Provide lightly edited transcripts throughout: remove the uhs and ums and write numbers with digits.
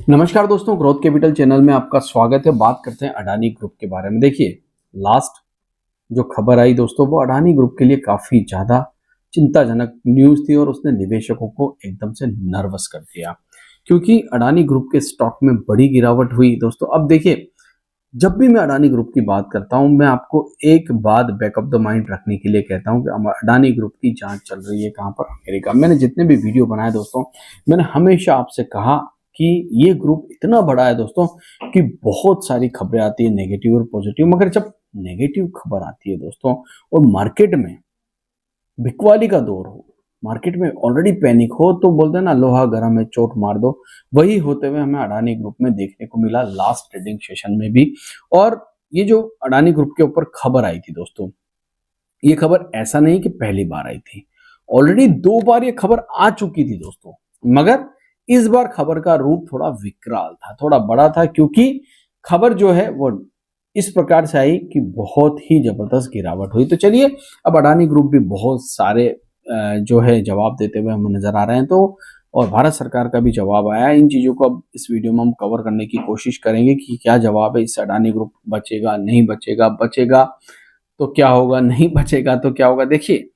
नमस्कार दोस्तों, growth capital channel में आपका स्वागत है। बात करते हैं अडानी ग्रुप के बारे में। देखिए, लास्ट जो खबर आई दोस्तों, वो अडानी ग्रुप के लिए काफी ज्यादा चिंताजनक न्यूज थी और उसने निवेशकों को एकदम से नर्वस कर दिया, क्योंकि अडानी ग्रुप के स्टॉक में बड़ी गिरावट हुई दोस्तों। अब देखिए, जब भी मैं अडानी ग्रुप की बात करता हूं, मैं आपको एक बात बैकअप द माइंड रखने के लिए कहता हूं कि अडानी ग्रुप की जांच चल रही है कहां पर, अमेरिका। मैंने जितने भी वीडियो बनाए दोस्तों, मैंने हमेशा आपसे कहा कि ये ग्रुप इतना बड़ा है दोस्तों कि बहुत सारी खबरें आती है, नेगेटिव और पॉजिटिव। मगर जब नेगेटिव खबर आती है दोस्तों और मार्केट में बिकवाली का दौर हो, मार्केट में ऑलरेडी पैनिक हो, तो बोलते हैं ना, लोहा गर्म है चोट मार दो। वही होते हुए हमें अडानी ग्रुप में देखने को मिला लास्ट ट्रेडिंग सेशन में भी। और ये जो अडानी ग्रुप के ऊपर खबर आई थी दोस्तों, ये खबर ऐसा नहीं कि पहली बार आई थी, ऑलरेडी 2 बार ये खबर आ चुकी थी दोस्तों। मगर इस बार खबर का रूप थोड़ा विकराल था, थोड़ा बड़ा था, क्योंकि खबर जो है वो इस प्रकार से आई कि बहुत ही जबरदस्त गिरावट हुई। तो चलिए, अब अडानी ग्रुप भी बहुत सारे जो है जवाब देते हुए हमें नजर आ रहे हैं, तो और भारत सरकार का भी जवाब आया है। इन चीजों को अब इस वीडियो में हम कवर करने की कोशिश करेंगे कि क्या जवाब है, इससे अडानी ग्रुप बचेगा नहीं बचेगा, बचेगा तो क्या होगा, नहीं बचेगा तो क्या होगा। देखिए,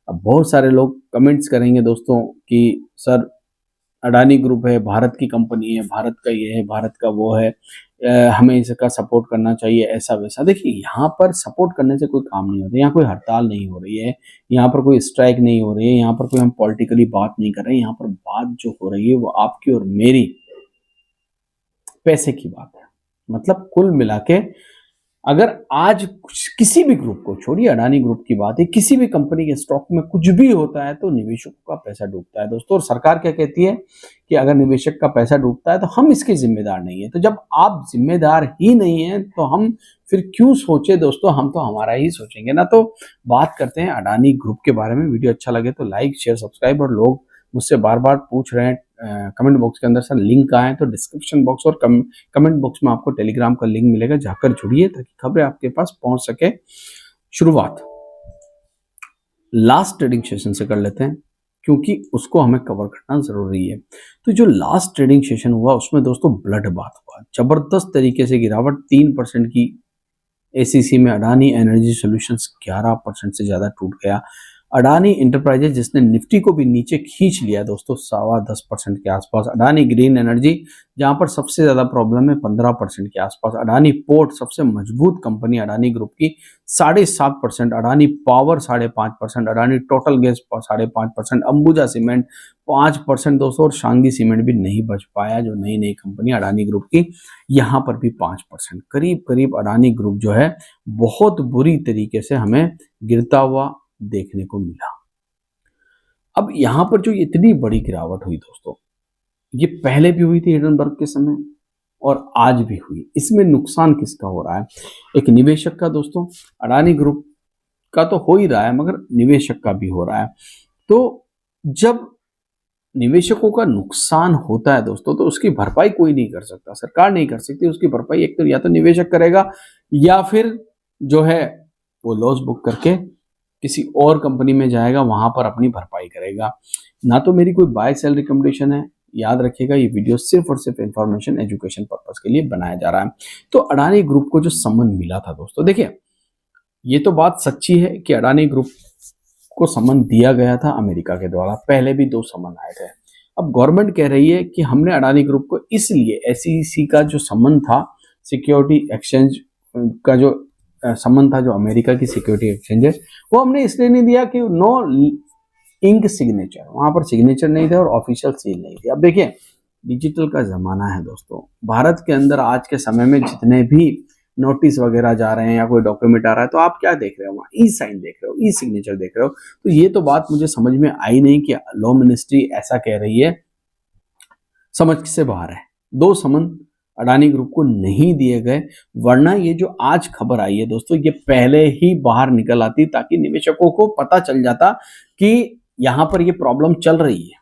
अब बहुत सारे लोग कमेंट्स करेंगे दोस्तों कि सर, अडानी ग्रुप है, भारत की कंपनी है, भारत का ये है, भारत का वो है, हमें इसका सपोर्ट करना चाहिए, ऐसा वैसा। देखिए, यहाँ पर सपोर्ट करने से कोई काम नहीं होता, यहाँ कोई हड़ताल नहीं हो रही है, यहाँ पर कोई स्ट्राइक नहीं हो रही है, यहाँ पर कोई हम पॉलिटिकली बात नहीं कर रहे हैं। यहाँ पर बात जो हो रही है वो आपकी और मेरी पैसे की बात है। मतलब कुल मिला के, अगर आज किसी भी ग्रुप को छोड़िए, अडानी ग्रुप की बात है, किसी भी कंपनी के स्टॉक में कुछ भी होता है तो निवेशकों का पैसा डूबता है दोस्तों। और सरकार क्या कहती है कि अगर निवेशक का पैसा डूबता है तो हम इसके जिम्मेदार नहीं है। तो जब आप जिम्मेदार ही नहीं है तो हम फिर क्यों सोचे दोस्तों, हम तो हमारा ही सोचेंगे ना। तो बात करते हैं अडानी ग्रुप के बारे में। वीडियो अच्छा लगे तो लाइक शेयर सब्सक्राइब। और लोग मुझसे बार बार पूछ रहे हैं कमेंट बॉक्स के अंदर, सर लिंक कहाँ है, तो डिस्क्रिप्शन बॉक्स और कमेंट बॉक्स में आपको टेलीग्राम का लिंक मिलेगा, जाकर जुड़िए ताकि खबरें आपके पास पहुंच सके। शुरुआत लास्ट ट्रेडिंग सेशन से कर लेते हैं, क्योंकि उसको हमें कवर करना जरूरी है। तो जो लास्ट ट्रेडिंग सेशन हुआ उसमें दोस्तों ब्लड बात हुआ, जबरदस्त तरीके से गिरावट 3% की एसीसी में अडानी एनर्जी सॉल्यूशंस 11% से ज्यादा टूट गया। अडानी इंटरप्राइजेज, जिसने निफ्टी को भी नीचे खींच लिया दोस्तों 10.25% के आसपास। अडानी ग्रीन एनर्जी, जहां पर सबसे ज्यादा प्रॉब्लम है, 15% के आसपास। अडानी पोर्ट, सबसे मजबूत कंपनी अडानी ग्रुप की, 7.5%। Adani power 5.5%। Adani total gas 5.5%। Ambuja cement 5% दोस्तों। और शांगी सीमेंट भी नहीं बच पाया, जो नई नई कंपनी अडानी ग्रुप की, यहां पर भी 5%। करीब करीब अडानी ग्रुप जो है बहुत बुरी तरीके से हमें गिरता हुआ देखने को मिला। अब यहां पर जो इतनी बड़ी गिरावट हुई दोस्तों, ये पहले भी हुई थी हिंडनबर्ग के समय और आज भी हुई। इसमें नुकसान किसका हो रहा है? एक निवेशक का दोस्तों। अडानी ग्रुप का तो हो ही रहा है, मगर निवेशक का भी हो रहा है। तो जब निवेशकों का नुकसान होता है दोस्तों, तो उसकी भरपाई कोई नहीं कर सकता, सरकार नहीं कर सकती उसकी भरपाई। एक तो या तो निवेशक करेगा, या फिर जो है वो लॉस बुक करके किसी और कंपनी में जाएगा, वहां पर अपनी भरपाई करेगा। ना तो मेरी कोई बाय सेल रिकमेंडेशन है, याद रखिएगा, ये वीडियो सिर्फ और सिर्फ इंफॉर्मेशन एजुकेशन पर्पस के लिए बनाया जा रहा है। तो अडानी ग्रुप को जो समन मिला था दोस्तों, देखिए, ये तो बात सच्ची है कि अडानी ग्रुप को समन दिया गया था अमेरिका के द्वारा। पहले भी 2 समन आए थे। अब गवर्नमेंट कह रही है कि हमने अडानी ग्रुप को इसलिए, एसईसी का जो समन था, सिक्योरिटी एक्सचेंज का जो समन था, जो अमेरिका की सिक्योरिटी एक्सचेंज है, वो हमने इसलिए नहीं दिया कि नो इंक सिग्नेचर, वहां पर सिग्नेचर नहीं थे और ऑफिशियल सील नहीं थी। अब देखिए, डिजिटल का जमाना है दोस्तों। भारत के अंदर आज के समय में जितने भी नोटिस वगैरह जा रहे हैं या कोई डॉक्यूमेंट आ रहा है, तो आप क्या देख रहे हो? वहां ई साइन देख रहे हो, ई सिग्नेचर देख रहे हो। तो ये तो बात मुझे समझ में आई नहीं कि लॉ मिनिस्ट्री ऐसा कह रही है, समझ से बाहर है। 2 समन अडानी ग्रुप को नहीं दिए गए, वरना ये जो आज खबर आई है दोस्तों, ये पहले ही बाहर निकल आती, ताकि निवेशकों को पता चल जाता कि यहां पर ये प्रॉब्लम चल रही है।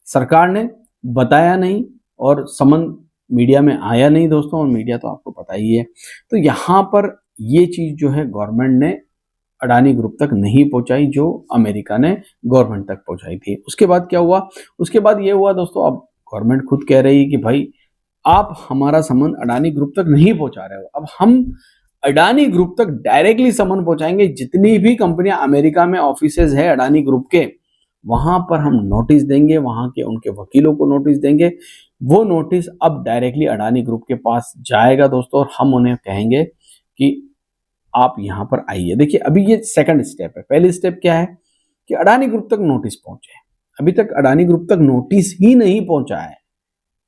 सरकार ने बताया नहीं और समन मीडिया में आया नहीं दोस्तों, और मीडिया तो आपको पता ही है। तो यहां पर ये चीज जो है गवर्नमेंट ने अडानी ग्रुप तक नहीं पहुंचाई, जो अमेरिका ने गवर्नमेंट तक पहुंचाई थी। उसके बाद क्या हुआ? उसके बाद ये हुआ दोस्तों, अब गवर्नमेंट खुद कह रही है कि भाई आप हमारा सामान अडानी ग्रुप तक नहीं पहुंचा रहे हो। अब हम अडानी ग्रुप तक डायरेक्टली सामान पहुंचाएंगे। जितनी भी कंपनियां अमेरिका में ऑफिसेज है अडानी ग्रुप के, वहां पर हम नोटिस देंगे, वहां के उनके वकीलों को नोटिस देंगे। वो नोटिस अब डायरेक्टली अडानी ग्रुप के पास जाएगा दोस्तों, और हम उन्हें कहेंगे कि आप यहां पर आइए। देखिए अभी ये सेकंड स्टेप है। पहली स्टेप क्या है कि अडानी ग्रुप तक नोटिस पहुंचे। अभी तक अडानी ग्रुप तक नोटिस ही नहीं पहुंचा है।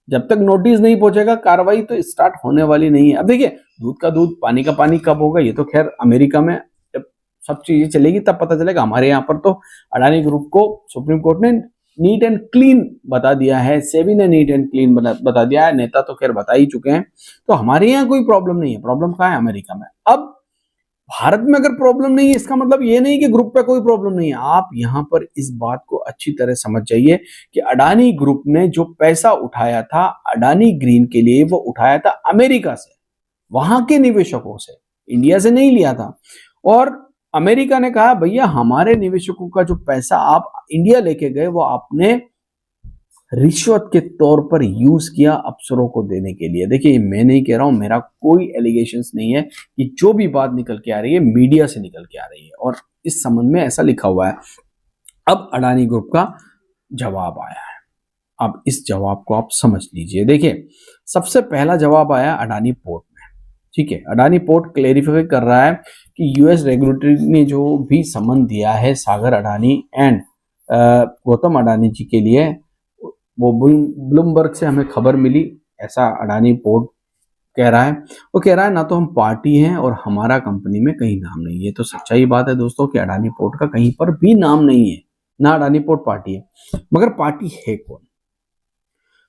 जब तक नोटिस नहीं पहुंचेगा कार्रवाई तो स्टार्ट होने वाली नहीं है। अब देखिए दूध का दूध पानी का पानी कब होगा, ये तो खैर अमेरिका में जब सब चीजें चलेगी तब पता चलेगा। हमारे यहाँ पर तो अडानी ग्रुप को सुप्रीम कोर्ट ने नीट एंड क्लीन बता दिया है, सेबी ने नीट एंड क्लीन बता दिया है, नेता तो खैर बता ही चुके हैं। तो हमारे यहाँ कोई प्रॉब्लम नहीं है। प्रॉब्लम कहाँ है? अमेरिका में। अब भारत में अगर प्रॉब्लम नहीं है, इसका मतलब ये नहीं कि ग्रुप पे कोई प्रॉब्लम नहीं है। आप यहां पर इस बात को अच्छी तरह समझ जाइए कि अडानी ग्रुप ने जो पैसा उठाया था अडानी ग्रीन के लिए, वो उठाया था अमेरिका से, वहां के निवेशकों से, इंडिया से नहीं लिया था। और अमेरिका ने कहा भैया हमारे निवेशकों का जो पैसा आप इंडिया लेके गए वो आपने रिश्वत के तौर पर यूज किया अफसरों को देने के लिए। देखिए मैं नहीं कह रहा हूं, मेरा कोई एलिगेशंस नहीं है, कि जो भी बात निकल के आ रही है मीडिया से निकल के आ रही है और इस संबंध में ऐसा लिखा हुआ है। अब अडानी ग्रुप का जवाब आया है। अब इस जवाब को आप समझ लीजिए। देखिए सबसे पहला जवाब आया अडानी पोर्ट में। ठीक है, अडानी पोर्ट क्लेरिफाई कर रहा है कि यूएस रेगुलेटरी ने जो भी समन दिया है सागर अडानी एंड गौतम अडानी जी के लिए, वो ब्लूमबर्ग से हमें खबर मिली, ऐसा अडानी पोर्ट कह रहा है। वो कह रहा है ना तो हम पार्टी हैं और हमारा कंपनी में कहीं नाम नहीं है। ये तो सच्चाई बात है दोस्तों कि अडानी पोर्ट का कहीं पर भी नाम नहीं है, ना अडानी पोर्ट पार्टी है। मगर पार्टी है कौन?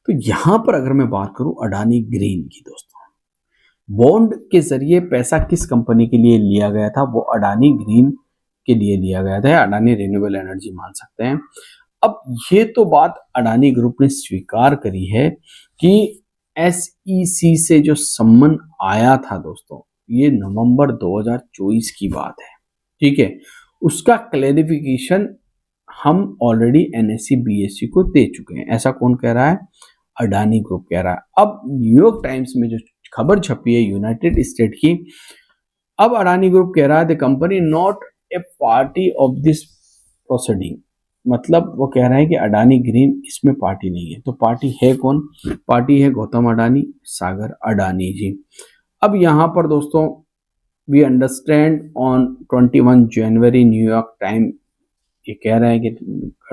तो यहां पर अगर मैं बात करूं अडानी ग्रीन की दोस्तों, बॉन्ड के जरिए पैसा किस कंपनी के लिए लिया गया था? वो अडानी ग्रीन के लिए लिया गया था, अडानी रिन्यूएबल एनर्जी मान सकते हैं। अब ये तो बात अडानी ग्रुप ने स्वीकार करी है कि एसईसी से जो सम्मन आया था दोस्तों, ये नवंबर 2024 की बात है। ठीक है, उसका क्लैरिफिकेशन हम ऑलरेडी एनएससी बीएससी को दे चुके हैं। ऐसा कौन कह रहा है? अडानी ग्रुप कह रहा है। अब न्यूयॉर्क टाइम्स में जो खबर छपी है यूनाइटेड स्टेट की, अब अडानी ग्रुप कह रहा है the company not a party of this proceeding. मतलब वो कह रहे हैं कि अडानी ग्रीन इसमें पार्टी नहीं है। तो पार्टी है कौन? पार्टी है गौतम अडानी, सागर अडानी जी। अब यहां पर दोस्तों we understand on 21 January New York time, ये कह रहे हैं कि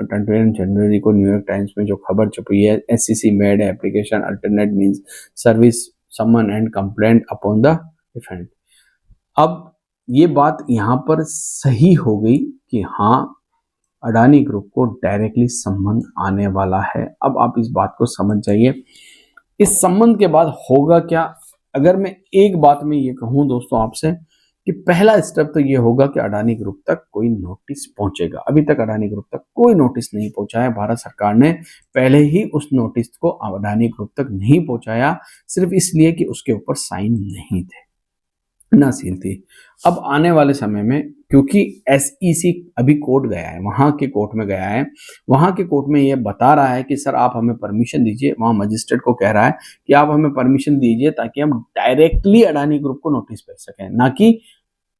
21 जनवरी को न्यूयॉर्क टाइम्स में जो खबर छपी है, SCC made application alternate means service summon and complaint upon the defendant. अब ये बात यहां पर सही हो गई कि हाँ अडानी ग्रुप को डायरेक्टली संबंध आने वाला है। अब आप इस बात को समझ जाइए। इस संबंध के बाद होगा क्या? अगर मैं एक बात में ये कहूं दोस्तों आपसे कि पहला स्टेप तो ये होगा कि अडानी ग्रुप तक कोई नोटिस पहुंचेगा। अभी तक अडानी ग्रुप तक कोई नोटिस नहीं पहुंचा है। भारत सरकार ने पहले ही उस नोटिस को अडानी ग्रुप तक नहीं पहुंचाया, सिर्फ इसलिए कि उसके ऊपर साइन नहीं थे, ना सील थी। अब आने वाले समय में क्योंकि एसईसी अभी कोर्ट गया है, वहां के कोर्ट में गया है, वहां के कोर्ट में ये बता रहा है कि सर आप हमें परमिशन दीजिए, वहां मजिस्ट्रेट को कह रहा है कि आप हमें परमिशन दीजिए ताकि हम डायरेक्टली अडानी ग्रुप को नोटिस भेज सकें, ना कि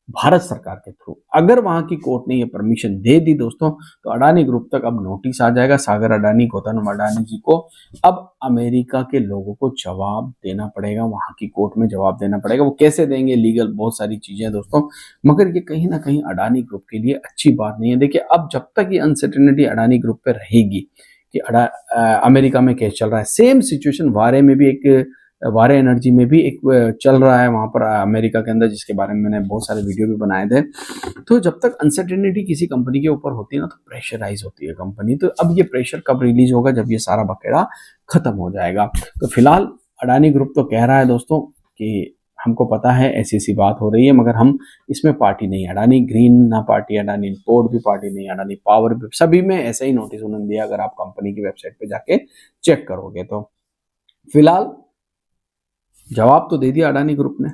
भारत सरकार के थ्रू। अगर वहां की कोर्ट ने ये परमिशन दे दी दोस्तों, तो अडानी ग्रुप तक अब नोटिस आ जाएगा सागर अडानी गौतम अडानी जी को। अब अमेरिका के लोगों को जवाब देना पड़ेगा, वहां की कोर्ट में जवाब देना पड़ेगा। वो कैसे देंगे? लीगल बहुत सारी चीजें दोस्तों, मगर ये कहीं ना कहीं अडानी ग्रुप के लिए अच्छी बात नहीं है। देखिए अब जब तक ये अनसर्टेनिटी अडानी ग्रुप पे रहेगी कि अमेरिका में केस चल रहा है, सेम सिचुएशन वारे में भी एक वारे एनर्जी में भी एक चल रहा है वहां पर अमेरिका के अंदर, जिसके बारे में मैंने बहुत सारे वीडियो भी बनाए थे। तो जब तक अनसर्टेनिटी किसी कंपनी के ऊपर होती है ना, तो प्रेशराइज होती है कंपनी। तो अब ये प्रेशर कब रिलीज होगा? जब ये सारा बखेड़ा खत्म हो जाएगा। तो फिलहाल अडानी ग्रुप तो कह रहा है दोस्तों कि हमको पता है ऐसी बात हो रही है, मगर हम इसमें पार्टी नहीं। अडानी ग्रीन ना पार्टी, अडानी पोर्ट भी पार्टी नहीं, अडानी पावर भी, सभी में ऐसा ही नोटिस उन्होंने दिया। अगर आप कंपनी की वेबसाइट पे जाके चेक करोगे तो फिलहाल जवाब तो दे दिया अडानी ग्रुप ने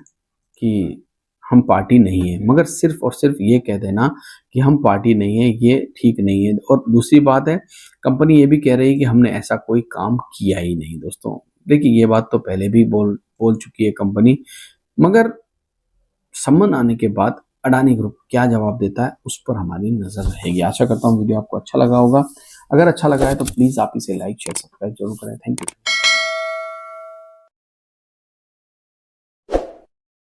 कि हम पार्टी नहीं है, मगर सिर्फ और सिर्फ ये कह देना कि हम पार्टी नहीं है ये ठीक नहीं है। और दूसरी बात है, कंपनी ये भी कह रही है कि हमने ऐसा कोई काम किया ही नहीं दोस्तों। देखिए ये बात तो पहले भी बोल चुकी है कंपनी, मगर सम्मन आने के बाद अडानी ग्रुप क्या जवाब देता है उस पर हमारी नजर रहेगी। आशा करता हूँ वीडियो आपको अच्छा लगा होगा। अगर अच्छा लगा है तो प्लीज आप इसे लाइक शेयर सब्सक्राइब जरूर करें। Thank you.